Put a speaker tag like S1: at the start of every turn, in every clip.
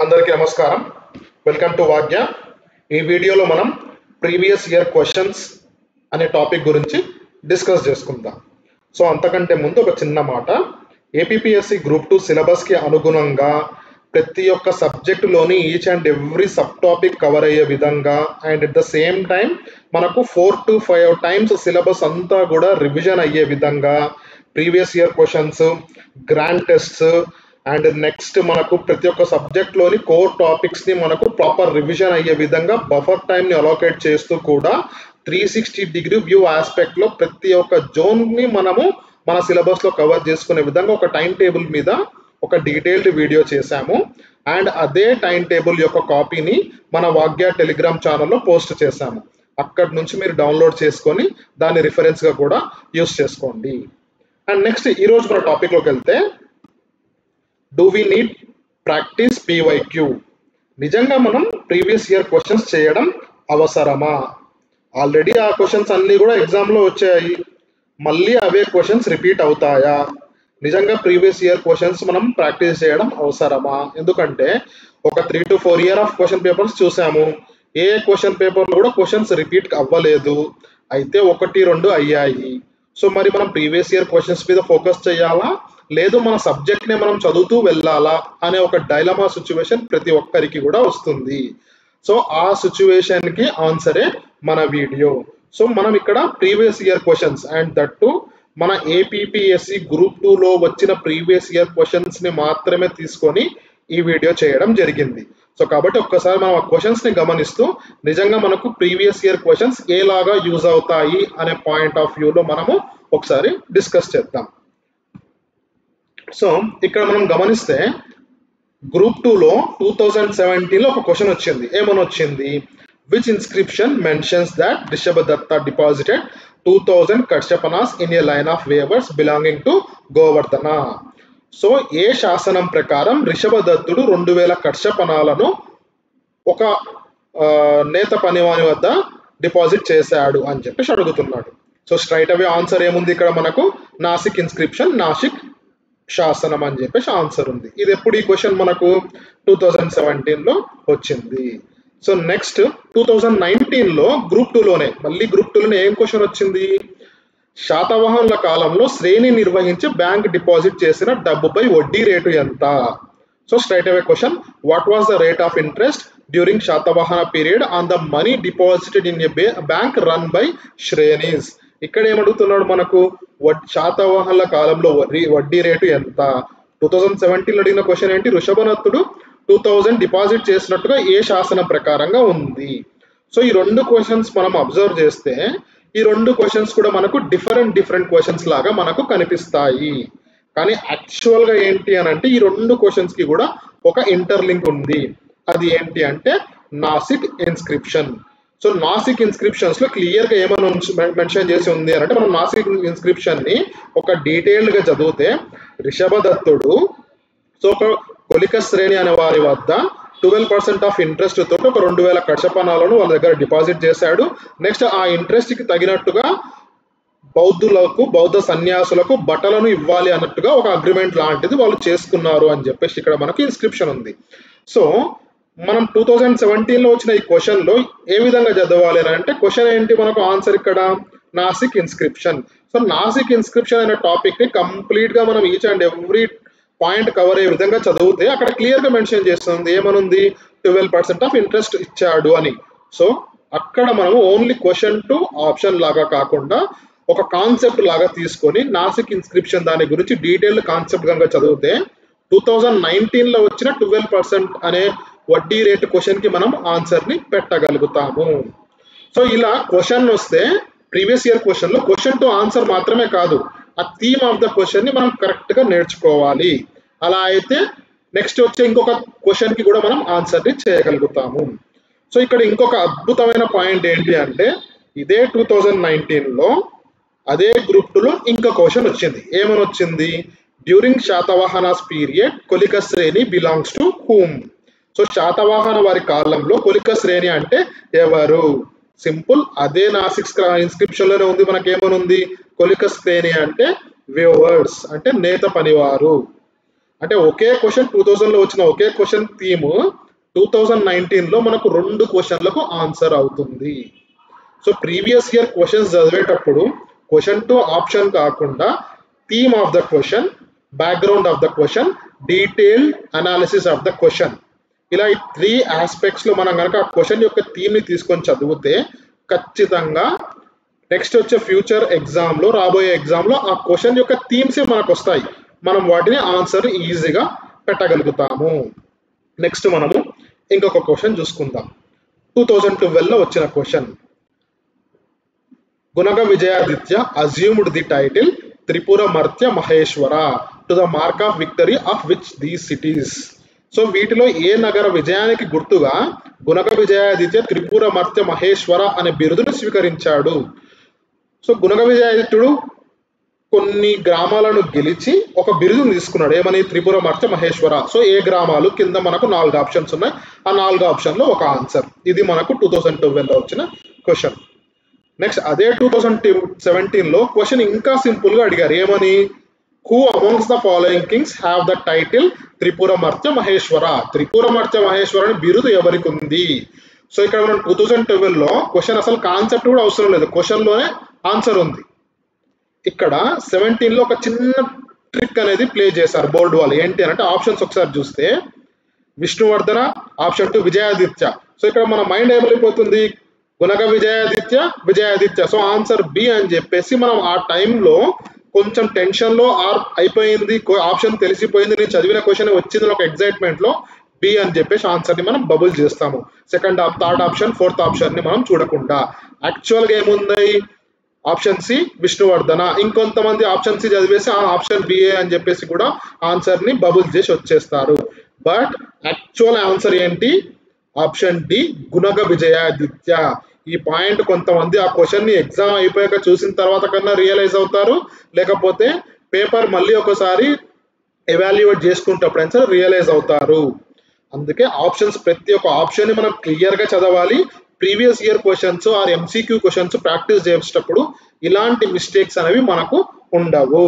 S1: అందరికీ నమస్కారం. Welcome to Vagya. ఈ వీడియోలో మనం ప్రీవియస్ ఇయర్ క్వశ్చన్స్ అనే టాపిక్ గురించి డిస్కస్ చేసుకుందాం. సో అంతకంటే ముందు ఒక చిన్న మాట, ఏపీపీఎస్సి గ్రూప్ 2 సిలబస్కి అనుగుణంగా ప్రతి ఒక్క సబ్జెక్టులోని each and every sub topic cover అయ్యే విధంగా and at the same time మనకు 4 to 5 టైమ్స్ సిలబస్ అంతా కూడా రివిజన్ అయ్యే విధంగా previous year questions, grand tests and next మనకు ప్రతి ఒక్క సబ్జెక్ట్లోని కోర్ టాపిక్స్ని మనకు ప్రాపర్ రివిజన్ అయ్యే విధంగా బఫర్ టైంని అలోకేట్ చేస్తూ కూడా 360 వ్యూ ఆస్పెక్ట్లో ప్రతి ఒక్క జోన్ని మనము మన సిలబస్లో కవర్ చేసుకునే విధంగా ఒక టైం టేబుల్ మీద ఒక డీటెయిల్డ్ వీడియో చేశాము. అండ్ అదే టైం టేబుల్ యొక్క కాపీని మన వాగ్య టెలిగ్రామ్ ఛానల్లో పోస్ట్ చేశాము. అక్కడి నుంచి మీరు డౌన్లోడ్ చేసుకొని దాన్ని రిఫరెన్స్గా కూడా యూస్ చేసుకోండి. అండ్ నెక్స్ట్ ఈరోజు మన టాపిక్లోకి వెళ్తే, do we need practice PYQ? నిజంగా మనం ప్రీవియస్ ఇయర్ క్వశ్చన్స్ చేయడం అవసరమా? ఆల్రెడీ ఆ క్వశ్చన్స్ అన్నీ కూడా ఎగ్జామ్లో వచ్చాయి, మళ్ళీ అవే క్వశ్చన్స్ రిపీట్ అవుతాయా? నిజంగా ప్రీవియస్ ఇయర్ క్వశ్చన్స్ మనం ప్రాక్టీస్ చేయడం అవసరమా? ఎందుకంటే ఒక 3 to 4 year of question papers చూసాము. ఏ క్వశ్చన్ పేపర్లో కూడా క్వశ్చన్స్ రిపీట్ అవ్వలేదు, అయితే 1-2 అయ్యాయి. సో మరి మనం ప్రీవియస్ ఇయర్ క్వశ్చన్స్ మీద ఫోకస్ చేయాలా, లేదు మన సబ్జెక్ట్ని మనం చదువుతూ వెళ్ళాలా అనే ఒక డైలమా సిచ్యువేషన్ ప్రతి ఒక్కరికి కూడా వస్తుంది. సో ఆ సిచ్యువేషన్కి ఆన్సరే మన వీడియో. సో మనం ఇక్కడ previous year questions and that మన ఏపీపీఎస్సి గ్రూప్ 2లో వచ్చిన ప్రీవియస్ ఇయర్ క్వశ్చన్స్ని మాత్రమే తీసుకొని ఈ వీడియో చేయడం జరిగింది. సో కాబట్టి ఒక్కసారి మనం ఆ క్వశ్చన్స్ని గమనిస్తూ నిజంగా మనకు ప్రీవియస్ ఇయర్ క్వశ్చన్స్ ఏలాగా యూజ్ అవుతాయి అనే పాయింట్ ఆఫ్ వ్యూలో మనము ఒకసారి డిస్కస్ చేద్దాం. సో ఇక్కడ మనం గమనిస్తే గ్రూప్ 2లో 2017లో ఒక క్వశ్చన్ వచ్చింది. ఏమని వచ్చింది? Which inscription mentions that Rishabhadatta deposited 2000 karshapanas in a line of weavers belonging to Govardhana. So ఏ శాసనం ప్రకారం రిషభదత్తుడు 2000 కర్షపనాలను ఒక నేత పనివాని వద్ద డిపాజిట్ చేశాడు అని చెప్పేసి అడుగుతున్నాడు. సో స్ట్రైట్ అవే ఆన్సర్ ఏముంది ఇక్కడ మనకు? నాసిక్ ఇన్స్క్రిప్షన్, నాసిక్ శాసనం అని చెప్పేసి ఆన్సర్ ఉంది. ఇది ఎప్పుడు ఈ క్వశ్చన్ మనకు 2017లో వచ్చింది. సో నెక్స్ట్ 2019లో గ్రూప్ 2లోనే మళ్ళీ గ్రూప్ 2లోనే ఏం క్వశ్చన్ వచ్చింది? శాతవాహనుల కాలంలో శ్రేణి నిర్వహించి బ్యాంక్ డిపాజిట్ చేసిన డబ్బుపై వడ్డీ రేటు ఎంత? So straight away question, what was the rate of interest during Satavahana period on the money deposited in a bank run by shrenis? ఇక్కడ ఏమడుగుతున్నాడు మనకు? శాతవాహనుల కాలంలో వడ్డీ రేటు ఎంత? 2017లో అడిగిన క్వశ్చన్ ఏంటి? ఋషభదత్తుడు 2000 డిపాజిట్ చేసినట్టుగా ఏ శాసనం ప్రకారంగా ఉంది? సో ఈ రెండు క్వశ్చన్స్ మనం అబ్జర్వ్ చేస్తే ఈ రెండు క్వశ్చన్స్ కూడా మనకు డిఫరెంట్ క్వశ్చన్స్ లాగా మనకు కనిపిస్తాయి. కానీ యాక్చువల్గా ఏంటి అని అంటే ఈ రెండు క్వశ్చన్స్కి కూడా ఒక ఇంటర్లింక్ ఉంది. అది ఏంటి అంటే నాసిక్ ఇన్స్క్రిప్షన్. సో నాసిక్ ఇన్స్క్రిప్షన్స్లో క్లియర్గా ఏమైనా మెన్షన్ చేసి ఉంది అని అంటే, మనం నాసిక్ ఇన్స్క్రిప్షన్ని ఒక డీటెయిల్డ్గా చదివితే రిషభదత్తుడు సో ఒక కొలిక శ్రేణి అనే వారి వద్ద 12% ఆఫ్ ఇంట్రెస్ట్ తోటి ఒక 2000 కర్షపనాలను వాళ్ళ దగ్గర డిపాజిట్ చేశాడు. నెక్స్ట్ ఆ ఇంట్రెస్ట్కి తగినట్టుగా బౌద్ధ సన్యాసులకు బట్టలను ఇవ్వాలి అన్నట్టుగా ఒక అగ్రిమెంట్ లాంటిది వాళ్ళు చేసుకున్నారు అని చెప్పేసి ఇక్కడ మనకు ఇన్స్క్రిప్షన్ ఉంది. సో మనం 2017లో వచ్చిన ఈ క్వశ్చన్లో ఏ విధంగా చదవాలి అని అంటే, క్వశ్చన్ ఏంటి మనకు? ఆన్సర్ ఇక్కడ Nasik inscription. So Nasik inscription అనే టాపిక్ని కంప్లీట్గా మనం each and every point cover అయ్యే విధంగా చదివితే అక్కడ క్లియర్గా మెన్షన్ చేస్తుంది. ఏమనుంది? 12% ఆఫ్ ఇంట్రెస్ట్ ఇచ్చాడు అని. సో అక్కడ మనము ఓన్లీ క్వశ్చన్ టు ఆప్షన్ లాగా కాకుండా ఒక కాన్సెప్ట్ లాగా తీసుకొని నాసిక్ ఇన్స్క్రిప్షన్ దాని గురించి డీటెయిల్డ్ కాన్సెప్ట్ కనుక చదివితే 2019లో వచ్చిన 12% అనే వడ్డీ రేటు క్వశ్చన్కి మనం ఆన్సర్ని పెట్టగలుగుతాము. సో ఇలా క్వశ్చన్ వస్తే ప్రీవియస్ ఇయర్ క్వశ్చన్లో క్వశ్చన్ టు ఆన్సర్ మాత్రమే కాదు, ఆ థీమ్ ఆఫ్ ద క్వశ్చన్ని మనం కరెక్ట్గా నేర్చుకోవాలి. అలా అయితే నెక్స్ట్ వచ్చే ఇంకొక క్వశ్చన్కి కూడా మనం ఆన్సర్ని చేయగలుగుతాము. సో ఇక్కడ ఇంకొక అద్భుతమైన పాయింట్ ఏంటి అంటే, ఇదే 2019లో అదే గ్రూప్ 2లో ఇంకో క్వశ్చన్ వచ్చింది. ఏమని వచ్చింది? డ్యూరింగ్ శాతవాహనాస్ పీరియడ్ కొలిక శ్రేణి belongs to whom? So Satavahana వారి కాలంలో కొలిక శ్రేణి అంటే ఎవరు? సింపుల్, అదే నాసిక్ ఇన్స్క్రిప్షన్లోనే ఉంది. మనకేమనుంది? కొలిక శ్రేణి అంటే వేవర్స్, అంటే నేత పనివారు. అంటే ఒకే క్వశ్చన్ 2000లో వచ్చిన ఒకే క్వశ్చన్ థీమ్ 2019లో మనకు 2 క్వశ్చన్లకు ఆన్సర్ అవుతుంది. సో ప్రీవియస్ ఇయర్ క్వశ్చన్స్ చదివేటప్పుడు క్వశ్చన్ టు ఆప్షన్ కాకుండా theme of the question, background of the question, detail analysis of the question, ఇలా ఈ 3 ఆస్పెక్ట్స్లో మనం కనుక ఆ క్వశ్చన్ యొక్క థీమ్ని తీసుకొని చదివితే ఖచ్చితంగా నెక్స్ట్ వచ్చే ఫ్యూచర్ ఎగ్జామ్లో, రాబోయే ఎగ్జామ్లో ఆ క్వశ్చన్ యొక్క థీమ్సే మనకు వస్తాయి. మనం వాటిని ఆన్సర్ ఈజీగా పెట్టగలుగుతాము. నెక్స్ట్ మనము ఇంకొక క్వశ్చన్ చూసుకుందాం. 2012లో వచ్చిన question. Gunaga Vijayaditya assumed the title Tripura Martya Maheshwara to the mark of victory of which these cities. So వీటిలో ఏ నగర విజయానికి గుర్తుగా గుణగ విజయాదిత్య త్రిపుర మర్త్య మహేశ్వర అనే బిరుదును స్వీకరించాడు? సో గుణగ విజయాదిత్యుడు కొన్ని గ్రామాలను గెలిచి ఒక బిరుదును తీసుకున్నాడు. ఏమని? త్రిపుర మర్త్య మహేశ్వర. సో ఏ గ్రామాలు? కింద మనకు 4 ఆప్షన్స్ ఉన్నాయి. ఆ 4 ఆప్షన్లో ఒక ఆన్సర్. ఇది మనకు 2012లో వచ్చిన క్వశ్చన్. నెక్స్ట్ అదే 2017లో క్వశ్చన్ ఇంకా సింపుల్ గా అడిగారు. ఏమని? Who amongs the following kings have the title Tripura Martya Maheshwara? Tripura Martya Maheshwara అని బిరుదు ఎవరికి ఉంది? సో ఇక్కడ మనం 2012లో క్వశ్చన్ అసలు కాన్సెప్ట్ కూడా అవసరం లేదు, క్వశ్చన్ లోనే ఆన్సర్ ఉంది. ఇక్కడ 17లో ఒక చిన్న ట్రిక్ అనేది ప్లే చేశారు బోర్డు వాళ్ళు. ఏంటి అంటే ఆప్షన్స్ ఒకసారి చూస్తే విష్ణువర్ధన, ఆప్షన్ 2 విజయాదిత్య. సో ఇక్కడ మన మైండ్ ఏమైపోతుంది? Gunaga Vijayaditya, Vijayaditya. So answer B అని చెప్పేసి మనం ఆ టైంలో కొంచెం టెన్షన్లో అయిపోయింది, ఆప్షన్ తెలిసిపోయింది, నేను చదివిన క్వశ్చన్ వచ్చింది ఒక ఎగ్జైట్మెంట్లో బి అని చెప్పేసి ఆన్సర్ని మనం బబుల్ చేస్తాము. సెకండ్, థర్డ్ ఆప్షన్, ఫోర్త్ ఆప్షన్ని మనం చూడకుండా. యాక్చువల్గా ఏముంది? Option C Vishnuvardhana. ఇంకొంతమంది ఆప్షన్ సి చదివేసి ఆప్షన్ బిఏ అని చెప్పేసి కూడా ఆన్సర్ని బబుల్ చేసి వచ్చేస్తారు. బట్ యాక్చువల్ ఆన్సర్ ఏంటి? Option D Gunaga Vijayaditya. ఈ పాయింట్ కొంతమంది ఆ క్వశ్చన్ని ఎగ్జామ్ అయిపోయాక చూసిన తర్వాత కన్నా రియలైజ్ అవుతారు, లేకపోతే పేపర్ మళ్ళీ ఒకసారి ఎవాల్యుయేట్ చేసుకుంటప్పుడు సార్ రియలైజ్ అవుతారు. అందుకే ఆప్షన్స్, ప్రతి ఒక్క ఆప్షన్ని మనం క్లియర్గా చదవాలి. Previous year questions or MCQ questions practice చేసేటప్పుడు ఇలాంటి మిస్టేక్స్ అనేవి మనకు ఉండవు.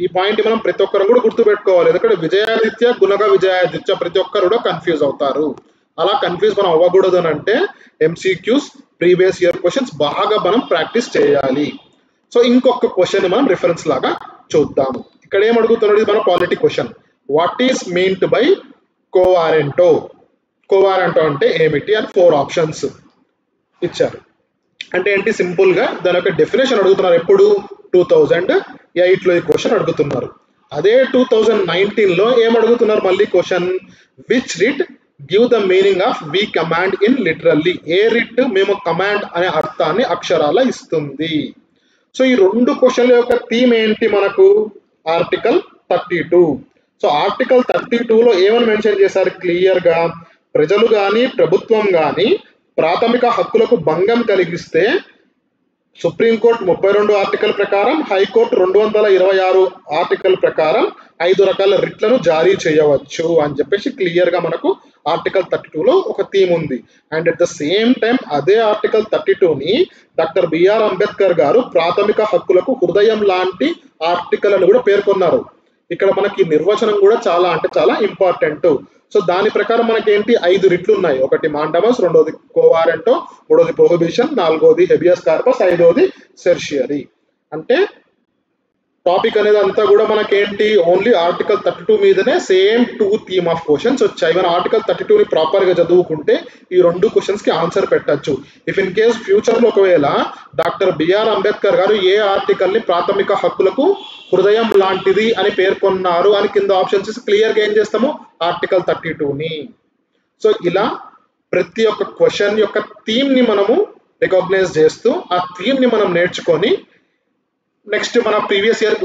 S1: ఈ పాయింట్ మనం ప్రతి ఒక్కరు కూడా గుర్తుపెట్టుకోవాలి. ఎందుకంటే విజయాదిత్య, గుణగ విజయాదిత్య ప్రతి ఒక్కరు కూడా కన్ఫ్యూజ్ అవుతారు. అలా కన్ఫ్యూజ్ మనం అవ్వకూడదు అని అంటే ఎంసీక్యూస్, ప్రీవియస్ ఇయర్ క్వశ్చన్స్ బాగా మనం ప్రాక్టీస్ చేయాలి. సో ఇంకొక క్వశ్చన్ మనం రిఫరెన్స్ లాగా చూద్దాము. ఇక్కడ ఏం అడుగుతున్నాడు? ఇది మన polity question. What is meant by కోవారెంటో? కోవారెంటో అంటే ఏమిటి అని 4 ఆప్షన్స్ ఇచ్చారు. అంటే ఏంటి? సింపుల్ గా దాని యొక్క డెఫినేషన్ అడుగుతున్నారు. ఎప్పుడు? 2008లో ఈ క్వశ్చన్ అడుగుతున్నారు. అదే 2019లో ఏం అడుగుతున్నారు మళ్ళీ question? Which writ give the meaning of we command in literally? A writ మేము కమాండ్ అనే అర్థాన్ని అక్షరాల ఇస్తుంది? సో ఈ 2 క్వశ్చన్ల యొక్క థీమ్ ఏంటి మనకు? ఆర్టికల్ 32. సో ఆర్టికల్ 32లో ఏమని మెన్షన్ చేశారు క్లియర్ గా? ప్రజలు కానీ ప్రభుత్వం కానీ ప్రాథమిక హక్కులకు భంగం కలిగిస్తే సుప్రీంకోర్టు 32 ఆర్టికల్ ప్రకారం, హైకోర్టు 226 ఆర్టికల్ ప్రకారం 5 రకాల రిట్లను జారీ చేయవచ్చు అని చెప్పేసి క్లియర్ గా మనకు ఆర్టికల్ 32లో ఒక థీమ్ ఉంది. And at the same time అదే ఆర్టికల్ 32ని డాక్టర్ బిఆర్ అంబేద్కర్ గారు ప్రాథమిక హక్కులకు హృదయం లాంటి ఆర్టికల్ అని కూడా పేర్కొన్నారు. ఇక్కడ మనకి నిర్వచనం కూడా చాలా అంటే చాలా ఇంపార్టెంట్. సో దాని ప్రకారం మనకి ఏంటి? 5 రిట్లు ఉన్నాయి. ఒకటి మాండమస్, రెండోది కోవారెంటో, మూడోది ప్రొహిబిషన్, నాలుగోది హెబియస్ కార్పస్, ఐదోది సెర్షియరీ. అంటే టాపిక్ అనేది అంతా కూడా మనకేంటి? ఓన్లీ ఆర్టికల్ 32 మీదనే సేమ్ 2 థీమ్ ఆఫ్ క్వశ్చన్స్ వచ్చాయి. మనం ఆర్టికల్ 32ని ప్రాపర్గా చదువుకుంటే ఈ 2 క్వశ్చన్స్కి ఆన్సర్ పెట్టచ్చు. ఇఫ్ ఇన్ కేస్ ఫ్యూచర్లో ఒకవేళ డాక్టర్ బిఆర్ అంబేద్కర్ గారు ఏ ఆర్టికల్ని ప్రాథమిక హక్కులకు హృదయం లాంటిది అని పేర్కొన్నారు అని కింద ఆప్షన్స్ క్లియర్గా ఏం చేస్తాము? ఆర్టికల్ 32ని. సో ఇలా ప్రతి ఒక్క క్వశ్చన్ యొక్క థీమ్ని మనము రికగ్నైజ్ చేస్తూ ఆ థీమ్ని మనం నేర్చుకొని నెక్స్ట్ మన ప్రీవియస్ ఇయర్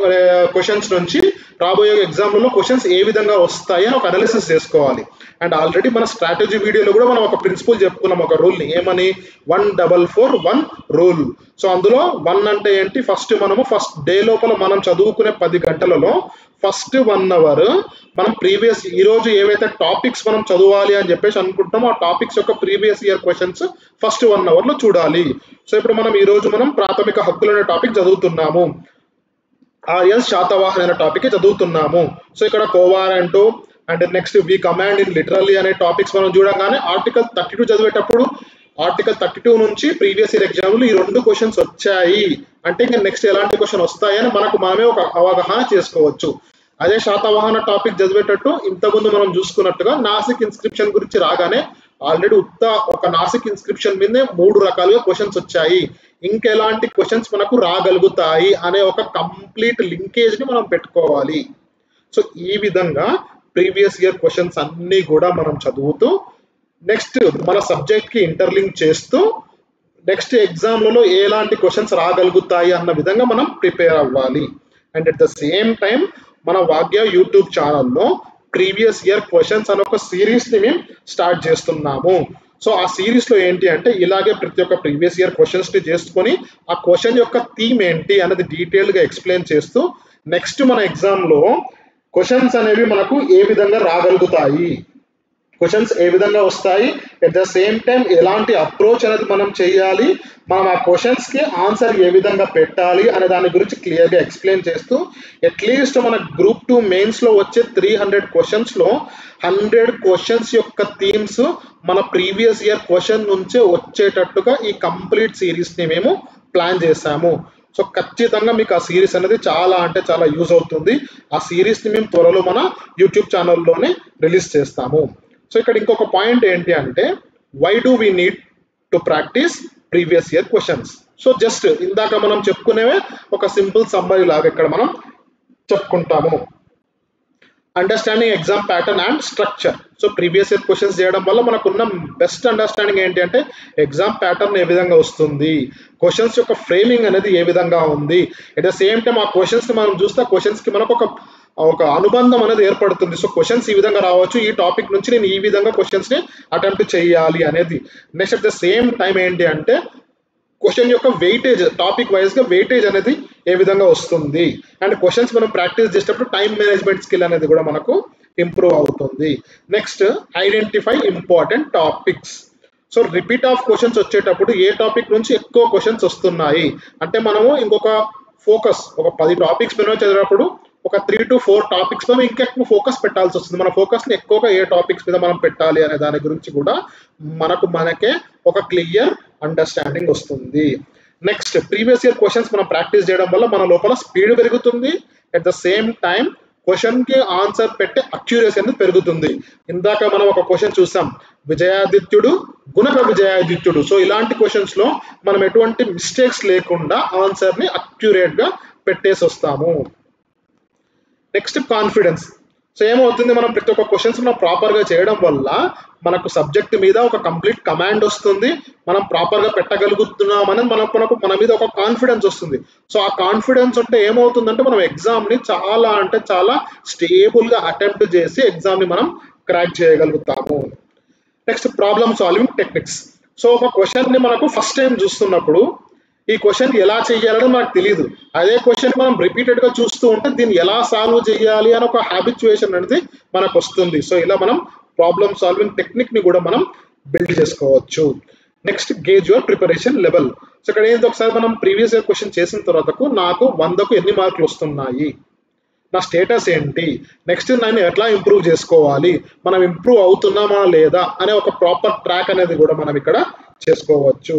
S1: క్వశ్చన్స్ నుంచి రాబోయే ఎగ్జామ్లలో క్వశ్చన్స్ ఏ విధంగా వస్తాయి అని ఒక అనాలిసిస్ చేసుకోవాలి. అండ్ ఆల్రెడీ మన స్ట్రాటజీ వీడియోలో కూడా మనం ఒక ప్రిన్సిపల్ చెప్పుకున్నాం, ఒక రూల్ని. ఏమని? 1-4-1 రూల్. సో అందులో 1 అంటే ఏంటి? ఫస్ట్ డే లోపల మనం చదువుకునే 10 గంటలలో ఫస్ట్ 1 అవర్ మనం ఈరోజు ఏవైతే టాపిక్స్ మనం చదవాలి అని చెప్పేసి అనుకుంటామో ఆ టాపిక్స్ యొక్క ప్రీవియస్ ఇయర్ క్వశ్చన్స్ ఫస్ట్ 1 అవర్లో చూడాలి. సో ఇప్పుడు ఈరోజు మనం ప్రాథమిక హక్కులు అనే టాపిక్ చదువుతున్నాము. ఆర్యన్స్ శాతవాహన్ అనే టాపిక్ చదువుతున్నాము. సో ఇక్కడ quo warranto and next we command in literally అనే టాపిక్స్ మనం చూడగానే ఆర్టికల్ 32 చదివేటప్పుడు ఆర్టికల్ 32 నుంచి ప్రీవియస్ ఇయర్ ఎగ్జామ్లు ఈ 2 క్వశ్చన్స్ వచ్చాయి అంటే ఇంకా నెక్స్ట్ ఎలాంటి క్వశ్చన్ వస్తాయని మనమే ఒక అవగాహన చేసుకోవచ్చు. అదే శాతవాహన టాపిక్ చదివేటట్టు ఇంతకుముందు మనం చూసుకున్నట్టుగా నాసిక్ ఇన్స్క్రిప్షన్ గురించి రాగానే ఆల్రెడీ ఒక నాసిక్ ఇన్స్క్రిప్షన్ మీదే 3 రకాలుగా క్వశ్చన్స్ వచ్చాయి, ఇంకెలాంటి క్వశ్చన్స్ మనకు రాగలుగుతాయి అనే ఒక కంప్లీట్ లింకేజ్ ని మనం పెట్టుకోవాలి. సో ఈ విధంగా ప్రీవియస్ ఇయర్ క్వశ్చన్స్ అన్ని కూడా మనం చదువుతూ నెక్స్ట్ మన సబ్జెక్ట్ కి ఇంటర్లింక్ చేస్తూ నెక్స్ట్ ఎగ్జామ్లలో ఎలాంటి క్వశ్చన్స్ రాగలుగుతాయి అన్న విధంగా మనం ప్రిపేర్ అవ్వాలి. And at the same time మన వాగ్య యూట్యూబ్ ఛానల్లో ప్రీవియస్ ఇయర్ క్వశ్చన్స్ అనే ఒక సిరీస్ ని మేము స్టార్ట్ చేస్తున్నాము. సో ఆ సిరీస్ లో ఏంటి అంటే ఇలాగే ప్రతి ఒక్క ప్రీవియస్ ఇయర్ క్వశ్చన్స్ ని చేసుకొని ఆ క్వశ్చన్ యొక్క థీమ్ ఏంటి అనేది డీటెయిల్ గా ఎక్స్ప్లెయిన్ చేస్తూ నెక్స్ట్ మన ఎగ్జామ్ లో క్వశ్చన్స్ అనేవి మనకు ఏ విధంగా రాగలుగుతాయి, క్వశ్చన్స్ ఏ విధంగా వస్తాయి, ఎట్ ద సేమ్ టైం ఎలాంటి అప్రోచ్ అనేది మనం చేయాలి, మనం ఆ క్వశ్చన్స్ కి ఆన్సర్ ఏ విధంగా పెట్టాలి అనే దాని గురించి క్లియర్ గా ఎక్స్ప్లెయిన్ చేస్తూ అట్లీస్ట్ మన గ్రూప్ 2 మెయిన్స్ లో వచ్చే 300 క్వశ్చన్స్ లో 100 క్వశ్చన్స్ యొక్క థీమ్స్ మన ప్రీవియస్ ఇయర్ క్వశ్చన్ నుంచే వచ్చేటట్టుగా ఈ కంప్లీట్ సిరీస్ ని మేము ప్లాన్ చేశాము. సో ఖచ్చితంగా మీకు ఆ సిరీస్ అనేది చాలా అంటే చాలా యూజ్ అవుతుంది. ఆ సిరీస్ ని మేము త్వరలో మన యూట్యూబ్ ఛానల్లోనే రిలీజ్ చేస్తాము. సో ఇక్కడ ఇంకొక పాయింట్ ఏంటి అంటే why do we need to practice previous year questions. So just ఇందాక మనం చెప్పుకునేవే ఒక సింపుల్ సమ్మరీ లాగా ఇక్కడ మనం చెప్పుకుంటాము. Understanding exam pattern and structure. So previous year questions చేయడం వల్ల మనకున్న బెస్ట్ అండర్స్టాండింగ్ ఏంటి అంటే ఎగ్జామ్ ప్యాటర్న్ ఏ విధంగా వస్తుంది, క్వశ్చన్స్ యొక్క ఫ్రేమింగ్ అనేది ఏ విధంగా ఉంది, అట్ ద సేమ్ టైం ఆ క్వశ్చన్స్ ని మనం చూస్తే ఆ క్వశ్చన్స్ కి మనకు ఒక అనుబంధం అనేది ఏర్పడుతుంది. సో క్వశ్చన్స్ ఈ విధంగా రావచ్చు, ఈ టాపిక్ నుంచి నేను ఈ విధంగా క్వశ్చన్స్ ని అటెంప్ట్ చేయాలి అనేది. Next at the same time ఏంటి అంటే క్వశ్చన్ యొక్క వెయిటేజ్ టాపిక్ వైజ్ గా వెయిటేజ్ అనేది ఏ విధంగా వస్తుంది అండ్ క్వశ్చన్స్ మనం ప్రాక్టీస్ చేసేటప్పుడు టైం మేనేజ్మెంట్ స్కిల్ అనేది కూడా మనకు ఇంప్రూవ్ అవుతుంది. Next identify important topics. So repeat of questions వచ్చేటప్పుడు ఏ టాపిక్ నుంచి ఎక్కువ క్వశ్చన్స్ వస్తున్నాయి అంటే మనము ఇంకొక ఫోకస్ ఒక 10 టాపిక్స్ మీద చదివేటప్పుడు ఒక 3 to 4 టాపిక్స్ మీద ఇంకా ఎక్కువ ఫోకస్ పెట్టాల్సి వస్తుంది. మన ఫోకస్ ని ఎక్కువగా ఏ టాపిక్స్ మీద మనం పెట్టాలి అనే దాని గురించి కూడా మనకే ఒక క్లియర్ అండర్స్టాండింగ్ వస్తుంది. నెక్స్ట్ ప్రీవియస్ ఇయర్ క్వశ్చన్స్ మనం ప్రాక్టీస్ చేయడం వల్ల మన లోపల స్పీడ్ పెరుగుతుంది, at the same time question కి ఆన్సర్ పెట్టే అక్యురసీ అనేది పెరుగుతుంది. ఇందాక మనం ఒక క్వశ్చన్ చూసాం, విజయాదిత్యుడు గుణక విజయాదిత్యుడు. సో ఇలాంటి క్వశ్చన్స్ లో మనం ఎటువంటి మిస్టేక్స్ లేకుండా ఆన్సర్ ని అక్యురేట్ గా పెట్టేసి వస్తాము. Next confidence. సో ఏమవుతుంది మనం ప్రతి ఒక్క క్వశ్చన్స్ మనం ప్రాపర్ గా చేయడం వల్ల మనకు సబ్జెక్ట్ మీద ఒక కంప్లీట్ కమాండ్ వస్తుంది, మనం ప్రాపర్ గా పెట్టగలుగుతున్నాం అనేది మన మీద ఒక కాన్ఫిడెన్స్ వస్తుంది. సో ఆ కాన్ఫిడెన్స్ ఉంటే ఏమవుతుందంటే మనం ఎగ్జామ్ ని చాలా అంటే చాలా స్టేబుల్ గా అటెంప్ట్ చేసి ఎగ్జామ్ ని మనం క్రాక్ చేయగలుగుతాము. Next problem solving techniques. So ఒక క్వశ్చన్ ని మనకు ఫస్ట్ టైం చూస్తున్నప్పుడు ఈ క్వశ్చన్ ఎలా చేయాలని మనకు తెలియదు, అదే క్వశ్చన్ మనం రిపీటెడ్ గా చూస్తూ ఉంటే దీన్ని ఎలా సాల్వ్ చేయాలి అని ఒక హ్యాబిచుయేషన్ అనేది మనకు వస్తుంది. సో ఇలా మనం ప్రాబ్లమ్ సాల్వింగ్ టెక్నిక్ ని కూడా మనం బిల్డ్ చేసుకోవచ్చు. Next gauge your preparation level. So ఇక్కడ ఏంటి ఒకసారి మనం ప్రీవియస్ ఇయర్ క్వశ్చన్ చేసిన తర్వాత నాకు 100కు ఎన్ని మార్కులు వస్తున్నాయి, నా స్టేటస్ ఏంటి, నెక్స్ట్ నేను ఎట్లా ఇంప్రూవ్ చేసుకోవాలి, మనం ఇంప్రూవ్ అవుతున్నామా లేదా అనే ఒక ప్రాపర్ ట్రాక్ అనేది కూడా మనం ఇక్కడ చేసుకోవచ్చు.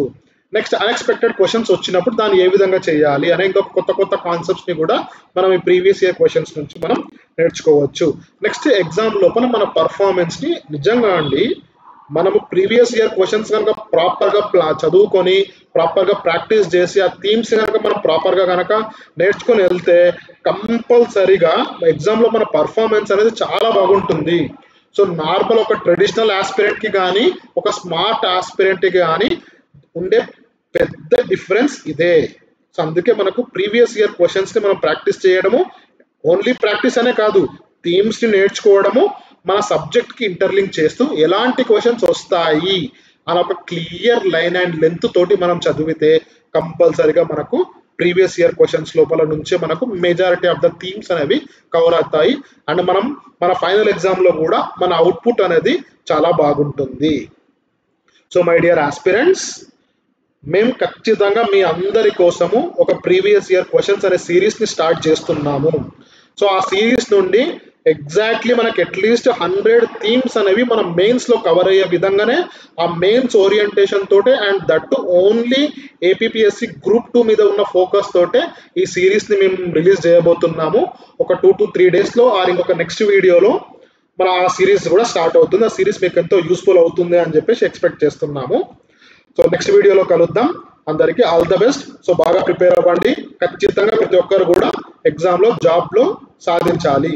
S1: నెక్స్ట్ అన్ఎక్స్పెక్టెడ్ క్వశ్చన్స్ వచ్చినప్పుడు దాన్ని ఏ విధంగా చేయాలి అనే ఇంకొక కొత్త కాన్సెప్ట్స్ ని కూడా మనం ఈ ప్రీవియస్ ఇయర్ క్వశ్చన్స్ నుంచి మనం నేర్చుకోవచ్చు. నెక్స్ట్ ఎగ్జామ్ లోపల మన పర్ఫార్మెన్స్ ని నిజంగా అండి మనము ప్రీవియస్ ఇయర్ క్వశ్చన్స్ కనుక ప్రాపర్ గా చదువుకొని ప్రాపర్ గా ప్రాక్టీస్ చేసి ఆ థీమ్స్ కనుక మనం ప్రాపర్ గా కనుక నేర్చుకొని వెళ్తే కంపల్సరీగా ఎగ్జామ్ లో మన పర్ఫార్మెన్స్ అనేది చాలా బాగుంటుంది. సో నార్మల్ ఒక ట్రెడిషనల్ ఆస్పిరెంట్ కి కానీ ఒక స్మార్ట్ ఆస్పిరెంట్ కి కానీ ఉండే పెద్ద డిఫరెన్స్ ఇదే. సో అందుకే మనకు ప్రీవియస్ ఇయర్ క్వశ్చన్స్ ని మనం ప్రాక్టీస్ చేయడము, ఓన్లీ ప్రాక్టీస్ అనే కాదు థీమ్స్ ని నేర్చుకోవడము, మన సబ్జెక్ట్ కి ఇంటర్లింక్ చేస్తూ ఎలాంటి క్వశ్చన్స్ వస్తాయి అని ఒక క్లియర్ లైన్ అండ్ లెంత్ తోటి మనం చదివితే కంపల్సరీగా మనకు ప్రీవియస్ ఇయర్ క్వశ్చన్స్ లోపల నుంచే మనకు మెజారిటీ ఆఫ్ ద థీమ్స్ అనేవి కవర్ అవుతాయి అండ్ మనం మన ఫైనల్ ఎగ్జామ్ లో కూడా మన అవుట్పుట్ అనేది చాలా బాగుంటుంది. సో మై డియర్ ఆస్పిరెంట్స్, మేము ఖచ్చితంగా మీ అందరి కోసము ఒక ప్రీవియస్ ఇయర్ క్వశ్చన్స్ అనే సిరీస్ని స్టార్ట్ చేస్తున్నాము. సో ఆ సిరీస్ నుండి ఎగ్జాక్ట్లీ మనకి అట్లీస్ట్ 100 థీమ్స్ అనేవి మనం మెయిన్స్లో కవర్ అయ్యే విధంగానే ఆ మెయిన్స్ ఓరియంటేషన్ తోటే and that only APSC group 2 మీద ఉన్న ఫోకస్ తోటే ఈ సిరీస్ని మేము రిలీజ్ చేయబోతున్నాము. ఒక 2 to 3 డేస్లో ఆర్ ఇంకొక నెక్స్ట్ వీడియోలో మన ఆ సిరీస్ కూడా స్టార్ట్ అవుతుంది. ఆ సిరీస్ మీకు ఎంతో యూస్ఫుల్ అవుతుంది అని చెప్పేసి ఎక్స్పెక్ట్ చేస్తున్నాము. సో నెక్స్ట్ వీడియోలో కలుద్దాం. అందరికీ ఆల్ ద బెస్ట్. సో బాగా ప్రిపేర్ అవ్వండి. ఖచ్చితంగా ప్రతి ఒక్కరు కూడా ఎగ్జామ్లో జాబ్లో సాధించాలి.